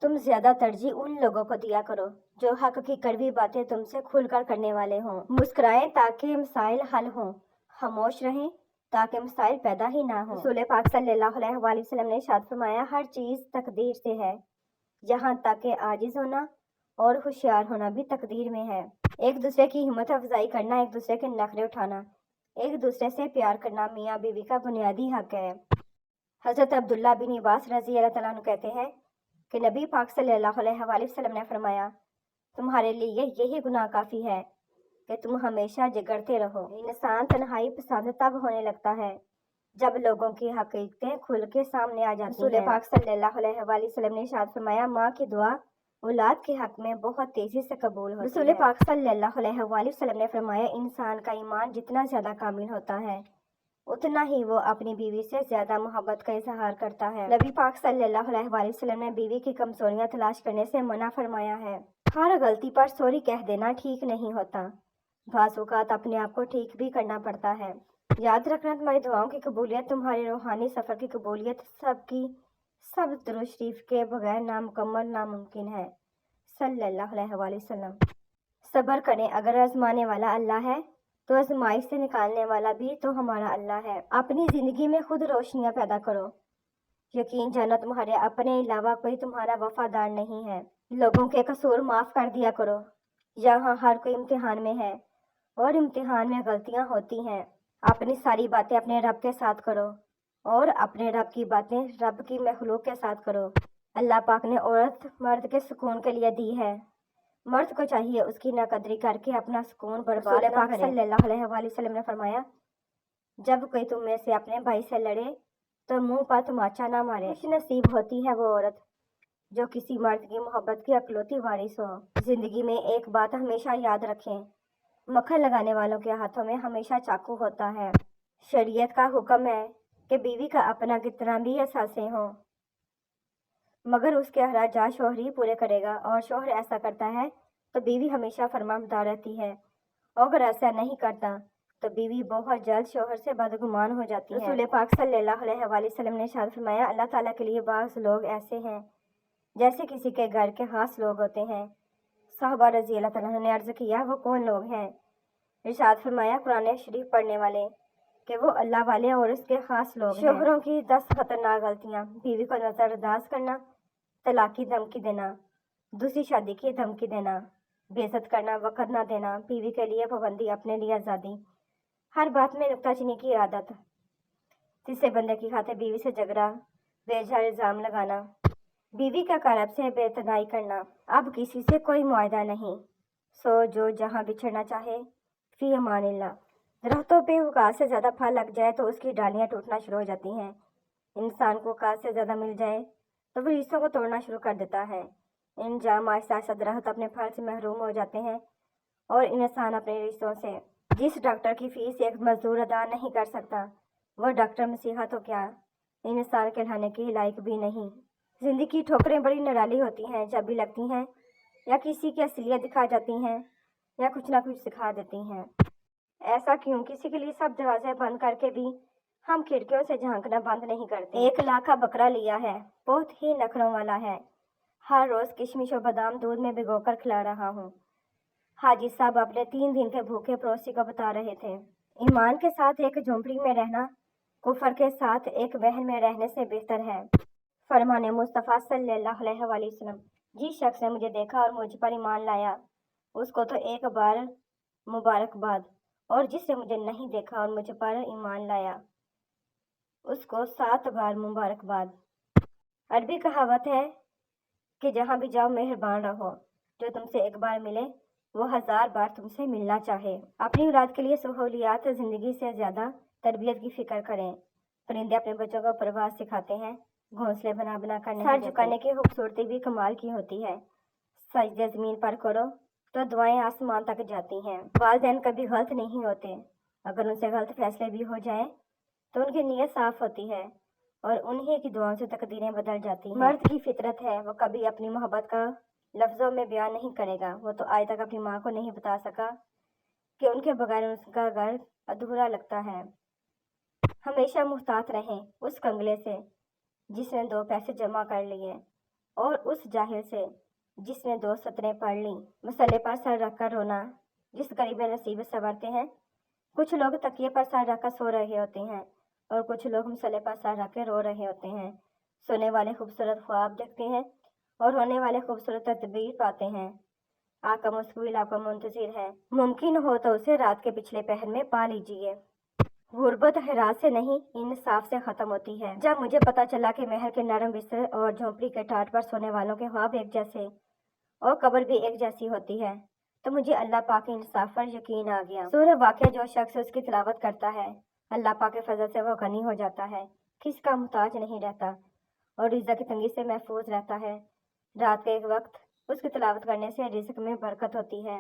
تم زیادہ ترجیح ان لوگوں کو دیا کرو جو حق کی کڑوی باتیں تم سے کھل کر کرنے والے ہوں۔ مسکرائیں تاکہ مسائل حل ہوں، خاموش رہیں تاکہ مسائل پیدا ہی نہ ہوں۔ رسول پاک صلی اللہ علیہ وآلہ وسلم نے ارشاد فرمایا، ہر چیز تقدیر سے ہے، یہاں تک کہ عاجز ہونا اور ہوشیار ہونا بھی تقدیر میں ہے۔ ایک دوسرے کی ہمت افزائی کرنا، ایک دوسرے کے نخرے اٹھانا، ایک دوسرے سے پیار کرنا میاں بیوی کا بنیادی حق ہے۔ حضرت عبداللہ بن عباس رضی اللہ تعالیٰ عنہ کہتے ہیں کہ نبی پاک صلی اللہ علیہ وآلہ وسلم نے فرمایا، تمہارے لیے یہی گناہ کافی ہے کہ تم ہمیشہ جگڑتے رہو۔ انسان تنہائی پسند تب ہونے لگتا ہے جب لوگوں کی حقیقتیں کھل کے سامنے آ جاتی ہیں۔ رسول پاک صلی اللہ علیہ وآلہ وسلم نے ارشاد فرمایا، ماں کی دعا اولاد کے حق میں بہت تیزی سے قبول ہوتی ہے۔ رسول پاک صلی اللہ علیہ وآلہ وسلم نے فرمایا، انسان کا ایمان جتنا زیادہ کامل ہوتا ہے اتنا ہی وہ اپنی بیوی سے زیادہ محبت کا اظہار کرتا ہے۔ نبی پاک صلی اللہ علیہ وآلہ وسلم نے بیوی کی کمزوریاں تلاش کرنے سے منع فرمایا ہے۔ ہر غلطی پر سوری کہہ دینا ٹھیک نہیں ہوتا، بعض اوقات اپنے آپ کو ٹھیک بھی کرنا پڑتا ہے۔ یاد رکھنا، تمہاری دعاؤں کی قبولیت، تمہارے روحانی سفر کی قبولیت سب درود شریف کے بغیر نامکمل، ناممکن ہے۔ صلی اللہ علیہ وآلہ وسلم۔ صبر کریں، اگر آزمانے والا اللہ ہے تو آزمائش سے نکالنے والا بھی تو ہمارا اللہ ہے۔ اپنی زندگی میں خود روشنیاں پیدا کرو، یقین جانا تمہارے اپنے علاوہ کوئی تمہارا وفادار نہیں ہے۔ لوگوں کے قصور معاف کر دیا کرو، یہاں ہر کوئی امتحان میں ہے اور امتحان میں غلطیاں ہوتی ہیں۔ اپنی ساری باتیں اپنے رب کے ساتھ کرو اور اپنے رب کی باتیں رب کی مخلوق کے ساتھ کرو۔ اللہ پاک نے عورت مرد کے سکون کے لیے دی ہے، مرد کو چاہیے اس کی ناقدری کر کے اپنا سکون برباد نہ کرے۔ رسول پاک صلی اللہ علیہ وآلہ وسلم نے فرمایا، جب کوئی تم میں سے اپنے بھائی سے لڑے تو منہ پر تماچا نہ مارے۔ خوش نصیب ہوتی ہے وہ عورت جو کسی مرد کی محبت کی اکلوتی وارث ہو۔ زندگی میں ایک بات ہمیشہ یاد رکھیں، مکھن لگانے والوں کے ہاتھوں میں ہمیشہ چاقو ہوتا ہے۔ شریعت کا حکم ہے کہ بیوی کا اپنا کتنا بھی اثاثے ہوں مگر اس کے اخراجات شوہر ہی پورے کرے گا، اور شوہر ایسا کرتا ہے تو بیوی ہمیشہ فرمانبردار رہتی ہے، اور اگر ایسا نہیں کرتا تو بیوی بہت جلد شوہر سے بدگمان ہو جاتی ہے۔ رسول پاک صلی اللہ علیہ وآلہ وسلم نے ارشاد فرمایا، اللہ تعالیٰ کے لیے بعض لوگ ایسے ہیں جیسے کسی کے گھر کے خاص لوگ ہوتے ہیں۔ صحابہ رضی اللہ تعالیٰ عنہ نے عرض کیا، وہ کون لوگ ہیں؟ ارشاد فرمایا، قرآن شریف پڑھنے والے، کہ وہ اللہ والے اور اس کے خاص لوگ ہیں۔ شوہروں کی 10 خطرناک غلطیاں: بیوی کو نظر انداز کرنا، طلاق کی دھمکی دینا، دوسری شادی کی دھمکی دینا، بے عزت کرنا، وقت نہ دینا، بیوی کے لیے پابندی، اپنے لیے آزادی، ہر بات میں نکتہ چینی کی عادت، تیسرے بندے کی خاطر بیوی سے جھگڑا، بے جا الزام لگانا، بیوی کا قرب سے بے اعتنائی کرنا، اب کسی سے کوئی معاہدہ نہیں، سو جو جہاں بچھڑنا چاہے فی امان اللہ۔ درختوں پہ اوقات سے زیادہ پھل لگ جائے تو اس کی ڈالیاں ٹوٹنا شروع ہو جاتی ہیں۔ انسان کو اوقات سے زیادہ مل جائے تو وہ رشتوں کو توڑنا شروع کر دیتا ہے۔ انجام آہستہ آہستہ درخت اپنے پھل سے محروم ہو جاتے ہیں اور انسان اپنے رشتوں سے۔ جس ڈاکٹر کی فیس ایک مزدور ادا نہیں کر سکتا وہ ڈاکٹر مسیحا تو کیا انسان کہلانے کے لائق بھی نہیں۔ زندگی کی ٹھوکریں بڑی نرالی ہوتی ہیں، جب بھی لگتی ہیں یا کسی کی اصلیت دکھا جاتی ہیں یا کچھ نہ کچھ سکھا دیتی ہیں۔ ایسا کیوں؟ کسی کے لیے سب دروازے بند کر کے بھی ہم کھڑکیوں سے جھانکنا بند نہیں کرتے۔ 1 لاکھ کا بکرا لیا ہے، بہت ہی نخروں والا ہے، ہر روز کشمش و بادام دودھ میں بھگو کر کھلا رہا ہوں۔ حاجی صاحب اپنے 3 دن کے بھوکے پڑوسی کو بتا رہے تھے، ایمان کے ساتھ ایک جھونپڑی میں رہنا کفر کے ساتھ ایک بہن میں رہنے سے بہتر ہے۔ فرمان مصطفیٰ صلی اللہ علیہ وآلہ وسلم، جس شخص نے مجھے دیکھا اور مجھ پر ایمان لایا اس کو تو 1 بار مبارکباد، اور جس نے مجھے نہیں دیکھا اور مجھ پر ایمان لایا اس کو 7 بار مبارکباد۔ عربی کہاوت ہے کہ جہاں بھی جاؤ مہربان رہو، جو تم سے 1 بار ملے وہ 1000 بار تم سے ملنا چاہے۔ اپنی اولاد کے لیے سہولیات زندگی سے زیادہ تربیت کی فکر کریں۔ پرندے اپنے بچوں کو پرواز سکھاتے ہیں، گھونسلے بنا بنا کر نہیں دیتے۔ سر جھکانے کی خوبصورتی بھی کمال کی ہوتی ہے، سجدے زمین پر کرو تو دعائیں آسمان تک جاتی ہیں۔ والدین کبھی غلط نہیں ہوتے، اگر ان سے غلط فیصلے بھی ہو جائیں تو ان کی نیت صاف ہوتی ہے اور انہی کی دعاؤں سے تقدیریں بدل جاتی ہیں۔ مرد کی فطرت ہے، وہ کبھی اپنی محبت کا لفظوں میں بیان نہیں کرے گا۔ وہ تو آج تک اپنی ماں کو نہیں بتا سکا کہ ان کے بغیر اس کا گھر ادھورا لگتا ہے۔ ہمیشہ محتاط رہیں اس کنگلے سے جس نے 2 پیسے جمع کر لیے اور اس جاہل سے جس نے 2 سطریں پڑھ لیں۔ مسلے پر سر رکھ کر رونا جس غریب نصیب سنورتے ہیں۔ کچھ لوگ تکیے پر سر رکھ کر سو رہے ہوتے ہیں اور کچھ لوگ مسلے پر سر رکھ کے رو رہے ہوتے ہیں۔ سونے والے خوبصورت خواب دیکھتے ہیں اور رونے والے خوبصورت تدبیر پاتے ہیں۔ آقا مستقبل آپ کا منتظر ہے، ممکن ہو تو اسے رات کے پچھلے پہر میں پا لیجئے۔ غربت ہراس سے نہیں، انصاف سے ختم ہوتی ہے۔ جب مجھے پتا چلا کہ محل کے نرم بستر اور جھونپڑی کے ٹاٹ پر سونے والوں کے خواب ایک جیسے اور قبر بھی ایک جیسی ہوتی ہے تو مجھے اللہ پاک کے انصاف پر یقین آ گیا۔ سورہ واقعہ جو شخص اس کی تلاوت کرتا ہے، اللہ پاک کے فضل سے وہ غنی ہو جاتا ہے، کس کا محتاج نہیں رہتا اور رزق کی تنگی سے محفوظ رہتا ہے۔ رات کے ایک وقت اس کی تلاوت کرنے سے رزق میں برکت ہوتی ہے۔